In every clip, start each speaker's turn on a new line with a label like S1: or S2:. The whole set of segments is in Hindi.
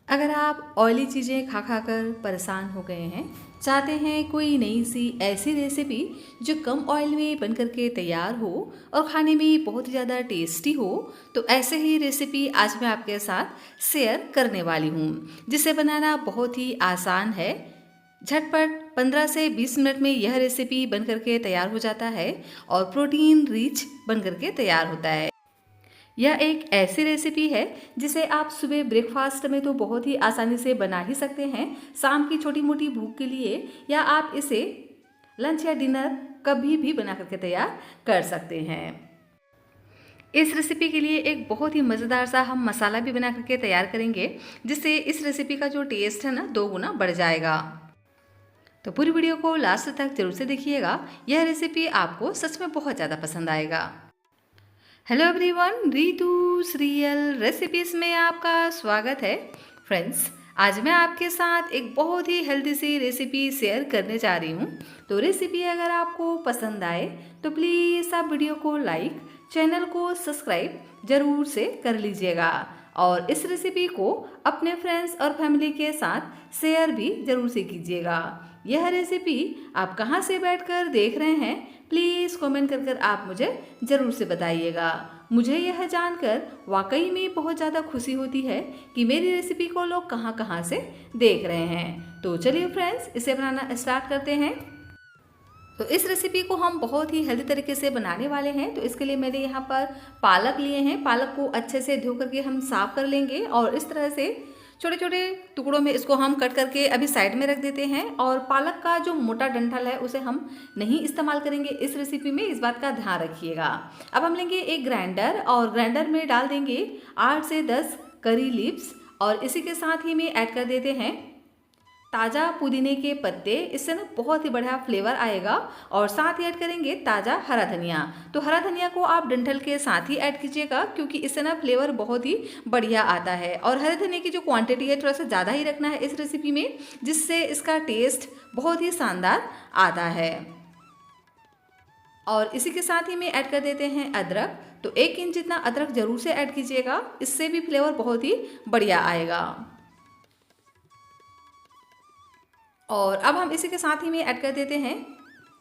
S1: अगर आप ऑयली चीज़ें खा खा कर परेशान हो गए हैं, चाहते हैं कोई नई सी ऐसी रेसिपी जो कम ऑयल में बन करके तैयार हो और खाने में बहुत ही ज़्यादा टेस्टी हो, तो ऐसे ही रेसिपी आज मैं आपके साथ शेयर करने वाली हूँ, जिसे बनाना बहुत ही आसान है। झटपट 15 से 20 मिनट में यह रेसिपी बन करके तैयार हो जाता है और प्रोटीन रिच बन करके तैयार होता है। यह एक ऐसी रेसिपी है जिसे आप सुबह ब्रेकफास्ट में तो बहुत ही आसानी से बना ही सकते हैं, शाम की छोटी मोटी भूख के लिए, या आप इसे लंच या डिनर कभी भी बना करके तैयार कर सकते हैं। इस रेसिपी के लिए एक बहुत ही मज़ेदार सा हम मसाला भी बना करके तैयार करेंगे, जिससे इस रेसिपी का जो टेस्ट है ना 2 गुना बढ़ जाएगा। तो पूरी वीडियो को लास्ट तक जरूर से देखिएगा, यह रेसिपी आपको सच में बहुत ज़्यादा पसंद आएगा। हेलो एवरीवन, रितुस रियल रेसिपीज़ में आपका स्वागत है। फ्रेंड्स, आज मैं आपके साथ एक बहुत ही हेल्दी सी रेसिपी शेयर करने जा रही हूँ। तो रेसिपी अगर आपको पसंद आए तो प्लीज़ आप वीडियो को लाइक, चैनल को सब्सक्राइब ज़रूर से कर लीजिएगा और इस रेसिपी को अपने फ्रेंड्स और फैमिली के साथ शेयर भी ज़रूर से कीजिएगा। यह रेसिपी आप कहाँ से बैठकर देख रहे हैं, प्लीज़ कमेंट कर आप मुझे ज़रूर से बताइएगा। मुझे यह जानकर वाकई में बहुत ज़्यादा खुशी होती है कि मेरी रेसिपी को लोग कहाँ कहाँ से देख रहे हैं। तो चलिए फ्रेंड्स, इसे बनाना स्टार्ट करते हैं। तो इस रेसिपी को हम बहुत ही हेल्दी तरीके से बनाने वाले हैं। तो इसके लिए मैंने यहाँ पर पालक लिए हैं। पालक को अच्छे से धो करके हम साफ़ कर लेंगे और इस तरह से छोटे छोटे टुकड़ों में इसको हम कट करके अभी साइड में रख देते हैं। और पालक का जो मोटा डंठल है उसे हम नहीं इस्तेमाल करेंगे इस रेसिपी में, इस बात का ध्यान रखिएगा। अब हम लेंगे एक ग्राइंडर और ग्राइंडर में डाल देंगे 8 से 10 करी लीव्स और इसी के साथ ही में ऐड कर देते हैं ताज़ा पुदीने के पत्ते। इससे ना बहुत ही बढ़िया फ्लेवर आएगा। और साथ ही ऐड करेंगे ताज़ा हरा धनिया। तो हरा धनिया को आप डंठल के साथ ही ऐड कीजिएगा, क्योंकि इससे ना फ्लेवर बहुत ही बढ़िया आता है। और हरे धनिया की जो क्वांटिटी है थोड़ा सा ज़्यादा ही रखना है इस रेसिपी में, जिससे इसका टेस्ट बहुत ही शानदार आता है। और इसी के साथ ही में ऐड कर देते हैं अदरक। तो 1 इंच जितना अदरक ज़रूर से ऐड कीजिएगा, इससे भी फ्लेवर बहुत ही बढ़िया आएगा। और अब हम इसी के साथ ही में ऐड कर देते हैं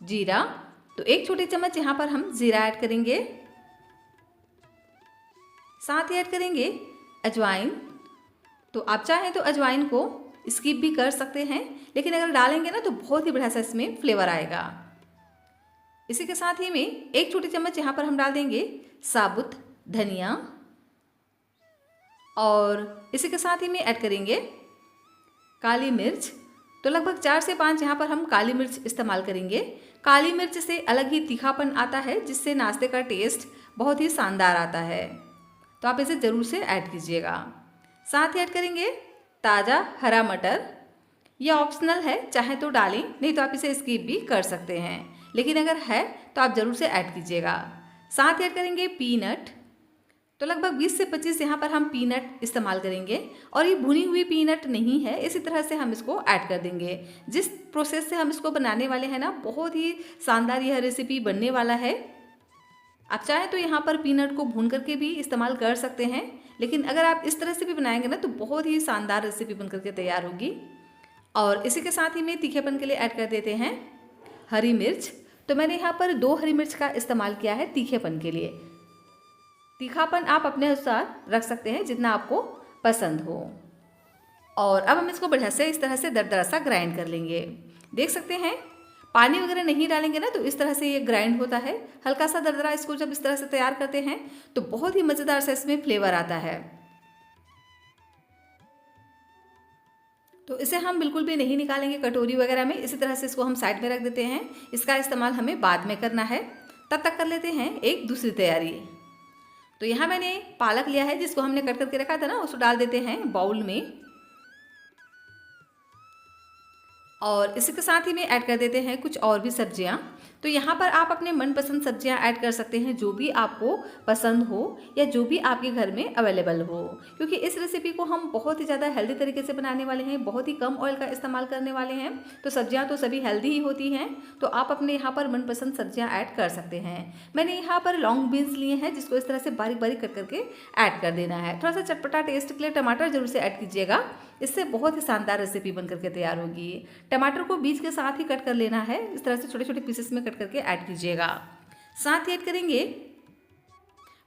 S1: जीरा। तो 1 छोटी चम्मच यहाँ पर हम जीरा ऐड करेंगे। साथ ही ऐड करेंगे अजवाइन। तो आप चाहें तो अजवाइन को स्किप भी कर सकते हैं, लेकिन अगर डालेंगे ना तो बहुत ही बढ़िया सा इसमें फ्लेवर आएगा। इसी के साथ ही में 1 छोटी चम्मच यहाँ पर हम डाल देंगे साबुत धनिया। और इसी के साथ ही में ऐड करेंगे काली मिर्च। तो लगभग 4 से 5 यहाँ पर हम काली मिर्च इस्तेमाल करेंगे। काली मिर्च से अलग ही तीखापन आता है, जिससे नाश्ते का टेस्ट बहुत ही शानदार आता है। तो आप इसे ज़रूर से ऐड कीजिएगा। साथ ही ऐड करेंगे ताज़ा हरा मटर। यह ऑप्शनल है, चाहे तो डालें, नहीं तो आप इसे स्किप भी कर सकते हैं, लेकिन अगर है तो आप ज़रूर से ऐड कीजिएगा। साथ ही ऐड करेंगे पीनट। तो लगभग 20 से 25 यहाँ पर हम पीनट इस्तेमाल करेंगे और ये भुनी हुई पीनट नहीं है, इसी तरह से हम इसको ऐड कर देंगे। जिस प्रोसेस से हम इसको बनाने वाले हैं ना, बहुत ही शानदार यह रेसिपी बनने वाला है। आप चाहें तो यहाँ पर पीनट को भून करके भी इस्तेमाल कर सकते हैं, लेकिन अगर आप इस तरह से भी बनाएंगे ना तो बहुत ही शानदार रेसिपी बन करके तैयार होगी। और इसी के साथ ही में तीखेपन के लिए ऐड कर देते हैं हरी मिर्च। तो मैंने यहाँ पर 2 हरी मिर्च का इस्तेमाल किया है तीखेपन के लिए। तीखापन आप अपने अनुसार रख सकते हैं जितना आपको पसंद हो। और अब हम इसको बढ़िया से इस तरह से दरदरा सा ग्राइंड कर लेंगे। देख सकते हैं पानी वगैरह नहीं डालेंगे ना तो इस तरह से ये ग्राइंड होता है। हल्का सा दरदरा इसको जब इस तरह से तैयार करते हैं तो बहुत ही मज़ेदार सा इसमें फ्लेवर आता है। तो इसे हम बिल्कुल भी नहीं निकालेंगे कटोरी वगैरह में, इसी तरह से इसको हम साइड में रख देते हैं। इसका इस्तेमाल हमें बाद में करना है। तब तक कर लेते हैं एक दूसरी तैयारी। तो यहाँ मैंने पालक लिया है जिसको हमने कट करके रखा था ना, उसको डाल देते हैं बाउल में। और इसी के साथ ही में ऐड कर देते हैं कुछ और भी सब्जियाँ। तो यहाँ पर आप अपने मनपसंद सब्जियाँ ऐड कर सकते हैं, जो भी आपको पसंद हो या जो भी आपके घर में अवेलेबल हो, क्योंकि इस रेसिपी को हम बहुत ही ज़्यादा हेल्दी तरीके से बनाने वाले हैं, बहुत ही कम ऑयल का इस्तेमाल करने वाले हैं। तो सब्जियाँ तो सभी हेल्दी ही होती हैं, तो आप अपने यहाँ पर मनपसंद सब्जियाँ ऐड कर सकते हैं। मैंने यहाँ पर लॉन्ग बीन्स लिए हैं, जिसको इस तरह से बारीक बारीक कट करके ऐड कर देना है। थोड़ा सा चटपटा टेस्ट के लिए टमाटर जरूर से ऐड कीजिएगा। इससे बहुत ही शानदार रेसिपी बन करके तैयार होगी। टमाटर को बीज के साथ ही कट कर लेना है, इस तरह से छोटे छोटे पीसेस में कट करके ऐड कीजिएगा। साथ ही ऐड करेंगे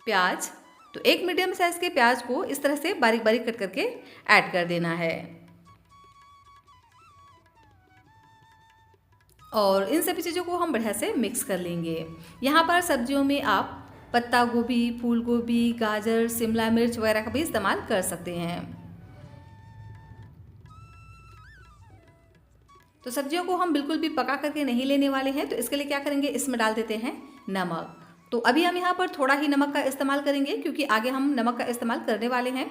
S1: प्याज। तो एक मीडियम साइज़ के प्याज को इस तरह से बारीक बारीक कट करके ऐड कर देना है। और इन सभी चीज़ों को हम बढ़िया से मिक्स कर लेंगे। यहाँ पर सब्जियों में आप पत्ता गोभी, फूल गोभी, गाजर, शिमला मिर्च वगैरह का भी इस्तेमाल कर सकते हैं। तो सब्जियों को हम बिल्कुल भी पका करके नहीं लेने वाले हैं, तो इसके लिए क्या करेंगे, इसमें डाल देते हैं नमक। तो अभी हम यहाँ पर थोड़ा ही नमक का इस्तेमाल करेंगे, क्योंकि आगे हम नमक का इस्तेमाल करने वाले हैं।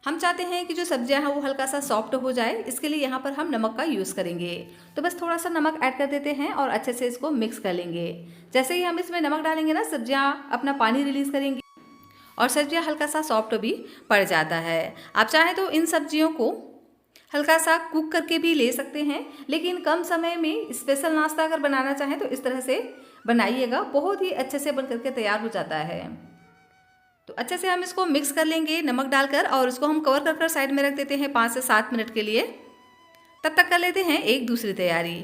S1: हम चाहते हैं कि जो सब्जियां हैं वो हल्का सा सॉफ्ट हो जाए, इसके लिए यहाँ पर हम नमक का यूज़ करेंगे। तो बस थोड़ा सा नमक ऐड कर देते हैं और अच्छे से इसको मिक्स कर लेंगे। जैसे ही हम इसमें नमक डालेंगे ना, सब्जियां अपना पानी रिलीज़ करेंगी और सब्जियां हल्का सा सॉफ्ट भी पड़ जाता है। आप चाहें तो इन सब्जियों को हल्का सा कुक करके भी ले सकते हैं, लेकिन कम समय में स्पेशल नाश्ता अगर बनाना चाहें तो इस तरह से बनाइएगा, बहुत ही अच्छे से बन करके तैयार हो जाता है। तो अच्छे से हम इसको मिक्स कर लेंगे नमक डालकर, और इसको हम कवर कर साइड में रख देते हैं 5 से 7 मिनट के लिए। तब तक कर लेते हैं एक दूसरी तैयारी।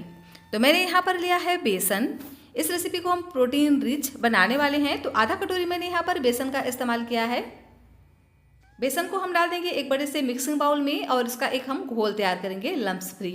S1: तो मैंने यहाँ पर लिया है बेसन। इस रेसिपी को हम प्रोटीन रिच बनाने वाले हैं, तो आधा कटोरी मैंने यहाँ पर बेसन का इस्तेमाल किया है। बेसन को हम डाल देंगे एक बड़े से मिक्सिंग बाउल में, और इसका एक हम घोल तैयार करेंगे लम्प्स फ्री।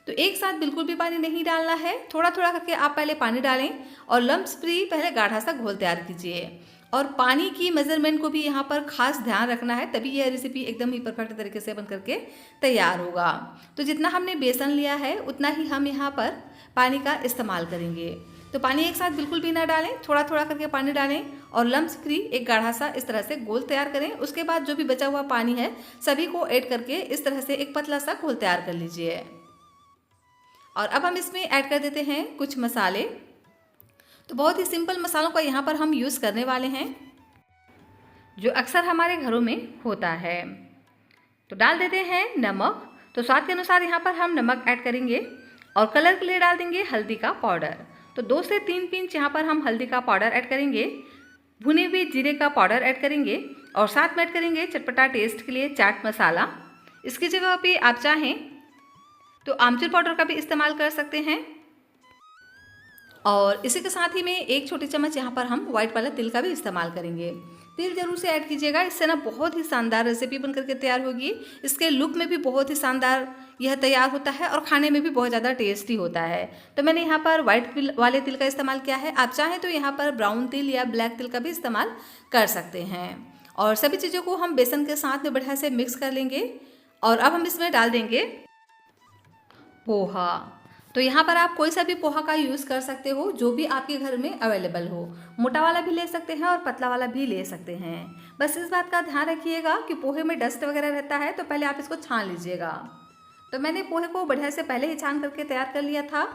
S1: तो एक साथ बिल्कुल भी पानी नहीं डालना है, थोड़ा थोड़ा करके आप पहले पानी डालें और लम्प्स फ्री पहले गाढ़ा सा घोल तैयार कीजिए। और पानी की मेजरमेंट को भी यहाँ पर खास ध्यान रखना है, तभी यह रेसिपी एकदम ही परफेक्ट तरीके से बन करके तैयार होगा। तो जितना हमने बेसन लिया है उतना ही हम यहाँ पर पानी का इस्तेमाल करेंगे। तो पानी एक साथ बिल्कुल भी ना डालें, थोड़ा थोड़ा करके पानी डालें और लम्प्स फ्री एक गाढ़ा सा इस तरह से घोल तैयार करें। उसके बाद जो भी बचा हुआ पानी है सभी को ऐड करके इस तरह से एक पतला सा घोल तैयार कर लीजिए। और अब हम इसमें ऐड कर देते हैं कुछ मसाले। तो बहुत ही सिंपल मसालों का यहाँ पर हम यूज़ करने वाले हैं, जो अक्सर हमारे घरों में होता है। तो डाल देते हैं नमक। तो स्वाद के अनुसार यहाँ पर हम नमक ऐड करेंगे, और कलर के लिए डाल देंगे हल्दी का पाउडर। तो 2 से 3 पिंच यहाँ पर हम हल्दी का पाउडर ऐड करेंगे। भुने हुए जीरे का पाउडर ऐड करेंगे, और साथ में ऐड करेंगे चटपटा टेस्ट के लिए चाट मसाला। इसकी जगह पे आप चाहें तो आमचूर पाउडर का भी इस्तेमाल कर सकते हैं। और इसी के साथ ही में 1 छोटी चम्मच यहाँ पर हम व्हाइट वाला तिल का भी इस्तेमाल करेंगे। तिल जरूर से ऐड कीजिएगा, इससे ना बहुत ही शानदार रेसिपी बन करके तैयार होगी। इसके लुक में भी बहुत ही शानदार यह तैयार होता है, और खाने में भी बहुत ज़्यादा टेस्टी होता है। तो मैंने यहाँ पर व्हाइट वाले तिल का इस्तेमाल किया है। आप चाहें तो यहाँ पर ब्राउन तिल या ब्लैक तिल का भी इस्तेमाल कर सकते हैं। और सभी चीज़ों को हम बेसन के साथ में बढ़िया से मिक्स कर लेंगे। और अब हम इसमें डाल देंगे पोहा। तो यहाँ पर आप कोई सा भी पोहा का यूज़ कर सकते हो, जो भी आपके घर में अवेलेबल हो। मोटा वाला भी ले सकते हैं और पतला वाला भी ले सकते हैं। बस इस बात का ध्यान रखिएगा कि पोहे में डस्ट वगैरह रहता है, तो पहले आप इसको छान लीजिएगा। तो मैंने पोहे को बढ़िया से पहले ही छान करके तैयार कर लिया था।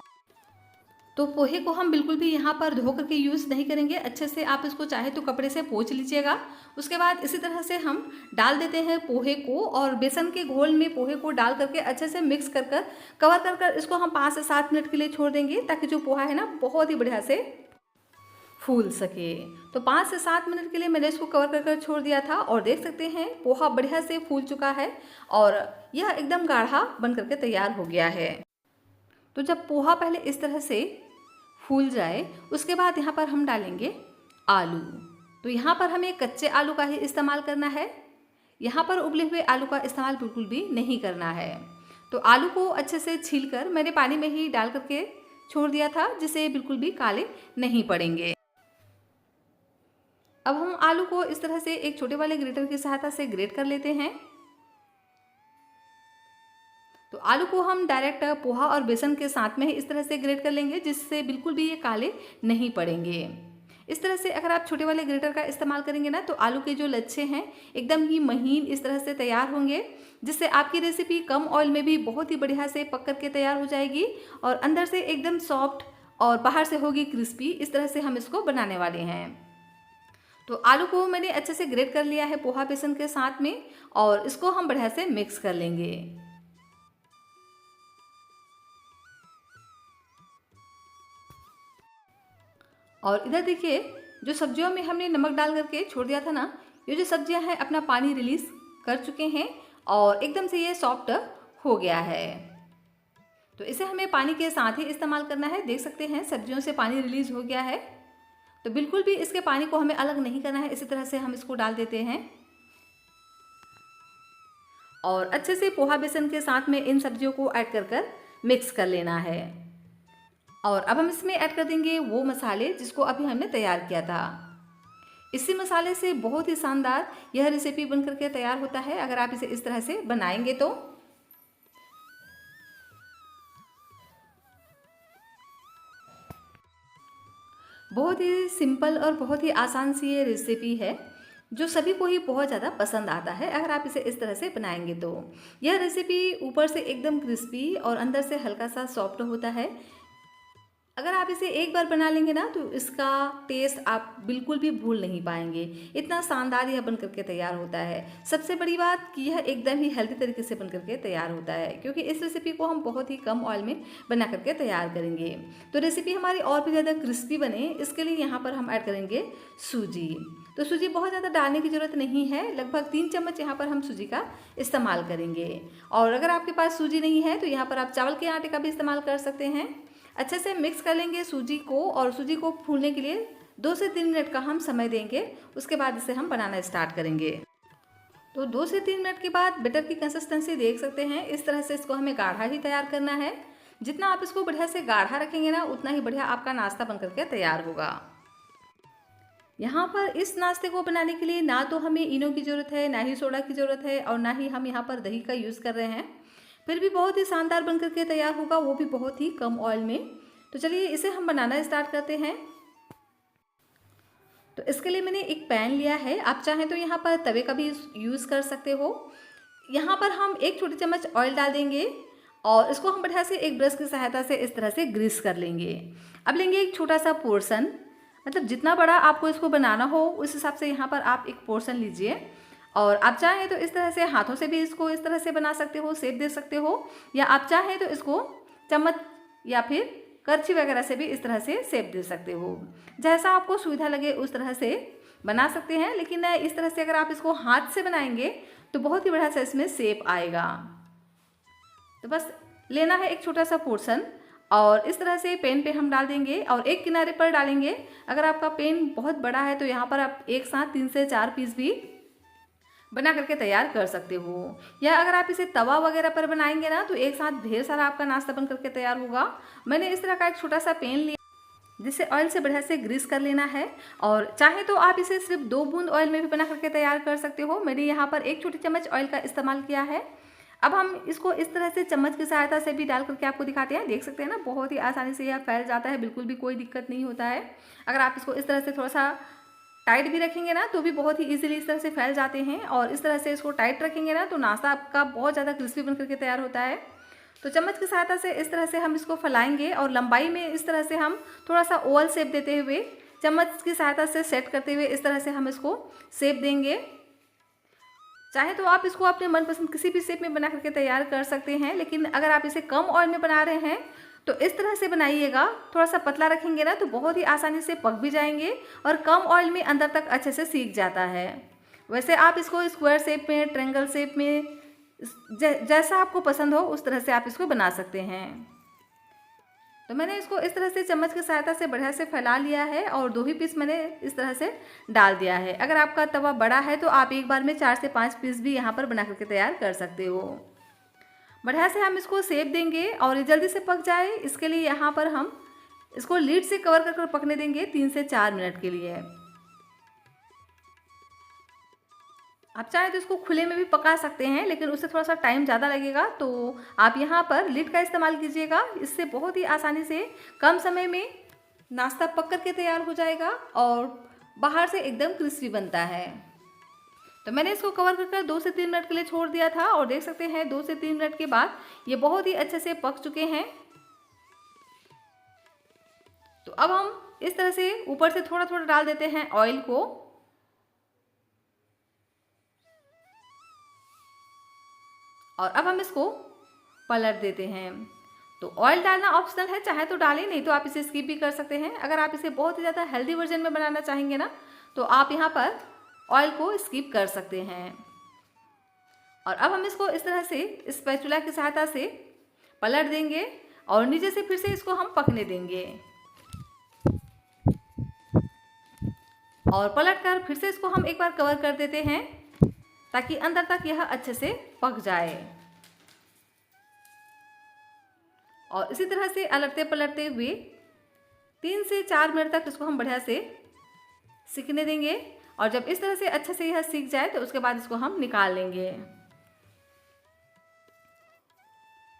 S1: तो पोहे को हम बिल्कुल भी यहाँ पर धो करके यूज़ नहीं करेंगे। अच्छे से आप इसको चाहे तो कपड़े से पोंछ लीजिएगा। उसके बाद इसी तरह से हम डाल देते हैं पोहे को, और बेसन के घोल में पोहे को डाल करके अच्छे से मिक्स कर कवर कर इसको हम 5 से 7 मिनट के लिए छोड़ देंगे, ताकि जो पोहा है ना बहुत ही बढ़िया से फूल सके। तो 5 से 7 मिनट के लिए मैंने इसको कवर कर छोड़ दिया था, और देख सकते हैं पोहा बढ़िया से फूल चुका है, और यह एकदम गाढ़ा बन करके तैयार हो गया है। तो जब पोहा पहले इस तरह से फूल जाए, उसके बाद यहाँ पर हम डालेंगे आलू। तो यहाँ पर हमें कच्चे आलू का ही इस्तेमाल करना है, यहाँ पर उबले हुए आलू का इस्तेमाल बिल्कुल भी नहीं करना है। तो आलू को अच्छे से छीलकर मैंने पानी में ही डाल करके छोड़ दिया था, जिससे बिल्कुल भी काले नहीं पड़ेंगे। अब हम आलू को इस तरह से एक छोटे वाले ग्रेटर की सहायता से ग्रेट कर लेते हैं। तो आलू को हम डायरेक्ट पोहा और बेसन के साथ में ही इस तरह से ग्रेट कर लेंगे, जिससे बिल्कुल भी ये काले नहीं पड़ेंगे। इस तरह से अगर आप छोटे वाले ग्रेटर का इस्तेमाल करेंगे ना, तो आलू के जो लच्छे हैं एकदम ही महीन इस तरह से तैयार होंगे, जिससे आपकी रेसिपी कम ऑयल में भी बहुत ही बढ़िया से पक करके तैयार हो जाएगी, और अंदर से एकदम सॉफ्ट और बाहर से होगी क्रिस्पी। इस तरह से हम इसको बनाने वाले हैं। तो आलू को मैंने अच्छे से ग्रेट कर लिया है पोहा बेसन के साथ में, और इसको हम बढ़िया से मिक्स कर लेंगे। और इधर देखिए, जो सब्जियों में हमने नमक डाल करके छोड़ दिया था ना, ये जो सब्जियां हैं अपना पानी रिलीज कर चुके हैं, और एकदम से ये सॉफ्ट हो गया है। तो इसे हमें पानी के साथ ही इस्तेमाल करना है। देख सकते हैं सब्जियों से पानी रिलीज हो गया है, तो बिल्कुल भी इसके पानी को हमें अलग नहीं करना है। इसी तरह से हम इसको डाल देते हैं और अच्छे से पोहा बेसन के साथ में इन सब्जियों को ऐड कर मिक्स कर लेना है। और अब हम इसमें ऐड कर देंगे वो मसाले जिसको अभी हमने तैयार किया था। इसी मसाले से बहुत ही शानदार यह रेसिपी बन करके तैयार होता है अगर आप इसे इस तरह से बनाएंगे तो। बहुत ही सिंपल और बहुत ही आसान सी ये रेसिपी है जो सभी को ही बहुत ज़्यादा पसंद आता है अगर आप इसे इस तरह से बनाएंगे तो। यह रेसिपी ऊपर से एकदम क्रिस्पी और अंदर से हल्का सा सॉफ्ट होता है। अगर आप इसे एक बार बना लेंगे ना तो इसका टेस्ट आप बिल्कुल भी भूल नहीं पाएंगे। इतना शानदार यह बन करके तैयार होता है। सबसे बड़ी बात कि यह एकदम ही हेल्दी तरीके से बन करके तैयार होता है क्योंकि इस रेसिपी को हम बहुत ही कम ऑयल में बना करके तैयार करेंगे। तो रेसिपी हमारी और भी ज़्यादा क्रिस्पी बने इसके लिए यहाँ पर हम ऐड करेंगे सूजी। तो सूजी बहुत ज़्यादा डालने की ज़रूरत नहीं है, लगभग 3 चम्मच यहाँ पर हम सूजी का इस्तेमाल करेंगे। और अगर आपके पास सूजी नहीं है तो यहाँ पर आप चावल के आटे का भी इस्तेमाल कर सकते हैं। अच्छे से मिक्स कर लेंगे सूजी को और सूजी को फूलने के लिए 2 से 3 मिनट का हम समय देंगे। उसके बाद इसे हम बनाना स्टार्ट करेंगे। तो 2 से 3 मिनट के बाद बैटर की कंसिस्टेंसी देख सकते हैं। इस तरह से इसको हमें गाढ़ा ही तैयार करना है। जितना आप इसको बढ़िया से गाढ़ा रखेंगे ना उतना ही बढ़िया आपका नाश्ता बन करके तैयार होगा। यहाँ पर इस नाश्ते को बनाने के लिए ना तो हमें इनो की ज़रूरत है, ना ही सोडा की ज़रूरत है और ना ही हम यहाँ पर दही का यूज़ कर रहे हैं। फिर भी बहुत ही शानदार बन करके तैयार होगा, वो भी बहुत ही कम ऑयल में। तो चलिए इसे हम बनाना स्टार्ट करते हैं। तो इसके लिए मैंने एक पैन लिया है। आप चाहें तो यहाँ पर तवे का भी यूज़ कर सकते हो। यहाँ पर हम 1 छोटी चम्मच ऑयल डाल देंगे और इसको हम बढ़िया से एक ब्रश की सहायता से इस तरह से ग्रीस कर लेंगे। अब लेंगे एक छोटा सा पोर्शन, मतलब जितना बड़ा आपको इसको बनाना हो उस हिसाब से यहाँ पर आप एक पोर्शन लीजिए। और आप चाहें तो इस तरह से हाथों से भी इसको इस तरह से बना सकते हो, शेप दे सकते हो, या आप चाहें तो इसको चम्मच या फिर करछी वगैरह से भी इस तरह से शेप दे सकते हो। जैसा आपको सुविधा लगे उस तरह से बना सकते हैं। लेकिन इस तरह से अगर आप इसको हाथ से बनाएंगे तो बहुत ही बढ़िया सा इसमें शेप आएगा। तो बस लेना है एक छोटा सा पोर्शन और इस तरह से पेन पे हम डाल देंगे और एक किनारे पर डालेंगे। अगर आपका पेन बहुत बड़ा है तो यहाँ पर आप एक साथ 3 से 4 पीस भी बना करके तैयार कर सकते हो। या अगर आप इसे तवा वगैरह पर बनाएंगे ना तो एक साथ ढेर सारा आपका नाश्ता बन करके तैयार होगा। मैंने इस तरह का एक छोटा सा पेन लिया जिसे ऑयल से बढ़िया से ग्रीस कर लेना है और चाहे तो आप इसे सिर्फ 2 बूंद ऑयल में भी बना करके तैयार कर सकते हो। मैंने यहाँ पर 1 छोटी चम्मच ऑयल का इस्तेमाल किया है। अब हम इसको इस तरह से चम्मच की सहायता से भी डाल करके आपको दिखाते हैं। देख सकते हैं ना, बहुत ही आसानी से यह फैल जाता है, बिल्कुल भी कोई दिक्कत नहीं होता है। अगर आप इसको इस तरह से थोड़ा सा टाइट भी रखेंगे ना तो भी बहुत ही इजीली इस तरह से फैल जाते हैं। और इस तरह से इसको टाइट रखेंगे ना तो नाश्ता आपका बहुत ज़्यादा क्रिस्पी बन करके तैयार होता है। तो चम्मच की सहायता से इस तरह से हम इसको फैलाएंगे और लंबाई में इस तरह से हम थोड़ा सा ओवल शेप देते हुए चम्मच की सहायता से सेट करते हुए इस तरह से हम इसको शेप देंगे। चाहे तो आप इसको अपने मनपसंद किसी भी शेप में बना करके तैयार कर सकते हैं। लेकिन अगर आप इसे कम ऑयल में बना रहे हैं तो इस तरह से बनाइएगा। थोड़ा सा पतला रखेंगे ना तो बहुत ही आसानी से पक भी जाएंगे और कम ऑयल में अंदर तक अच्छे से सीख जाता है। वैसे आप इसको स्क्वायर शेप में, ट्रायंगल शेप में, जैसा आपको पसंद हो उस तरह से आप इसको बना सकते हैं। तो मैंने इसको इस तरह से चम्मच की सहायता से बढ़िया से फैला लिया है और 2 ही पीस मैंने इस तरह से डाल दिया है। अगर आपका तवा बड़ा है तो आप एक बार में 4 से 5 पीस भी यहाँ पर बना करके तैयार कर सकते हो। बढ़िया से हम इसको सेक देंगे और ये जल्दी से पक जाए इसके लिए यहाँ पर हम इसको लीड से कवर कर पकने देंगे 3 से 4 मिनट के लिए। आप चाहे तो इसको खुले में भी पका सकते हैं लेकिन उससे थोड़ा सा टाइम ज़्यादा लगेगा, तो आप यहाँ पर लीड का इस्तेमाल कीजिएगा। इससे बहुत ही आसानी से कम समय में नाश्ता पक करके तैयार हो जाएगा और बाहर से एकदम क्रिस्पी बनता है। तो मैंने इसको कवर कर 2 से 3 मिनट के लिए छोड़ दिया था और देख सकते हैं 2 से 3 मिनट के बाद ये बहुत ही अच्छे से पक चुके हैं। तो अब हम इस तरह से ऊपर से थोड़ा थोड़ा डाल देते हैं ऑयल को और अब हम इसको पलट देते हैं। तो ऑयल डालना ऑप्शनल है, चाहे तो डालें, नहीं तो आप इसे स्किप भी कर सकते हैं। अगर आप इसे बहुत ही ज़्यादा हेल्दी वर्जन में बनाना चाहेंगे ना तो आप यहाँ पर ऑयल को स्किप कर सकते हैं। और अब हम इसको इस तरह से स्पैचुला की सहायता से पलट देंगे और नीचे से फिर से इसको हम पकने देंगे और पलट कर फिर से इसको हम एक बार कवर कर देते हैं ताकि अंदर तक यह अच्छे से पक जाए। और इसी तरह से अलटते पलटते हुए 3 से 4 मिनट तक इसको हम बढ़िया से सीखने देंगे और जब इस तरह से अच्छे से यह सीख जाए तो उसके बाद इसको हम निकाल लेंगे।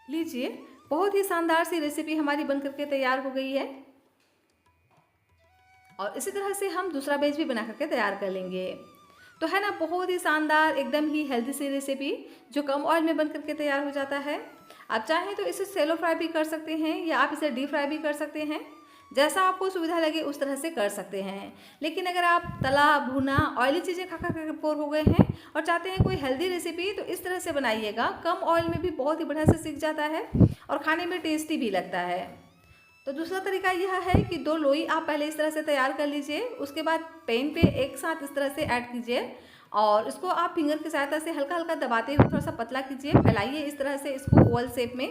S1: लीजिए, बहुत ही शानदार सी रेसिपी हमारी बन करके तैयार हो गई है और इसी तरह से हम दूसरा बैच भी बना करके तैयार कर लेंगे। तो है ना, बहुत ही शानदार एकदम ही हेल्दी सी रेसिपी जो कम ऑयल में बन करके तैयार हो जाता है। आप चाहें तो इसे सेलो फ्राई भी कर सकते हैं या आप इसे डीप फ्राई भी कर सकते हैं, जैसा आपको सुविधा लगे उस तरह से कर सकते हैं। लेकिन अगर आप तला भुना ऑयली चीज़ें खा खा कर बोर हो गए हैं और चाहते हैं कोई हेल्दी रेसिपी, तो इस तरह से बनाइएगा। कम ऑयल में भी बहुत ही बढ़िया से सीख जाता है और खाने में टेस्टी भी लगता है। तो दूसरा तरीका यह है कि 2 लोई आप पहले इस तरह से तैयार कर लीजिए, उसके बाद पैन पे एक साथ इस तरह से ऐड कीजिए और इसको आप फिंगर की सहायता से हल्का हल्का दबाते हुए थोड़ा सा पतला कीजिए, फैलाइए इस तरह से इसको ओवल शेप में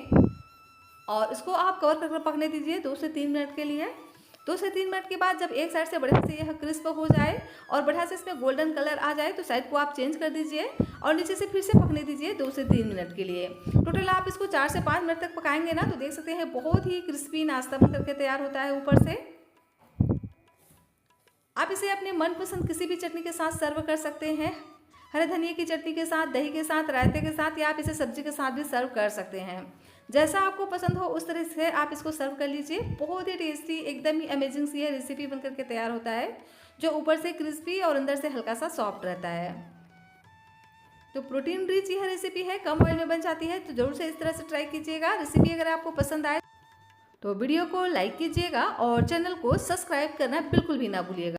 S1: और इसको आप कवर करके पकने दीजिए 2 से 3 मिनट के लिए। 2 से 3 मिनट के बाद जब एक साइड से बढ़िया से यह क्रिस्प हो जाए और बढ़िया से इसमें गोल्डन कलर आ जाए तो साइड को आप चेंज कर दीजिए और नीचे से फिर से पकने दीजिए 2 से 3 मिनट के लिए। टोटल आप इसको 4 से 5 मिनट तक पकाएंगे ना तो देख सकते हैं बहुत ही क्रिस्पी नाश्ता बन करके तैयार होता है ऊपर से। आप इसे अपने मनपसंद किसी भी चटनी के साथ सर्व कर सकते हैं, हरे धनिया की चटनी के साथ, दही के साथ, रायते के साथ या आप इसे सब्जी के साथ भी सर्व कर सकते हैं। जैसा आपको पसंद हो उस तरह से आप इसको सर्व कर लीजिए। बहुत ही टेस्टी एकदम ही अमेजिंग सी यह रेसिपी बनकर के तैयार होता है जो ऊपर से क्रिस्पी और अंदर से हल्का सा सॉफ्ट रहता है। तो प्रोटीन रिच यह रेसिपी है, कम ऑयल में बन जाती है, तो ज़रूर से इस तरह से ट्राई कीजिएगा। रेसिपी अगर आपको पसंद आए तो वीडियो को लाइक कीजिएगा और चैनल को सब्सक्राइब करना बिल्कुल भी ना भूलिएगा।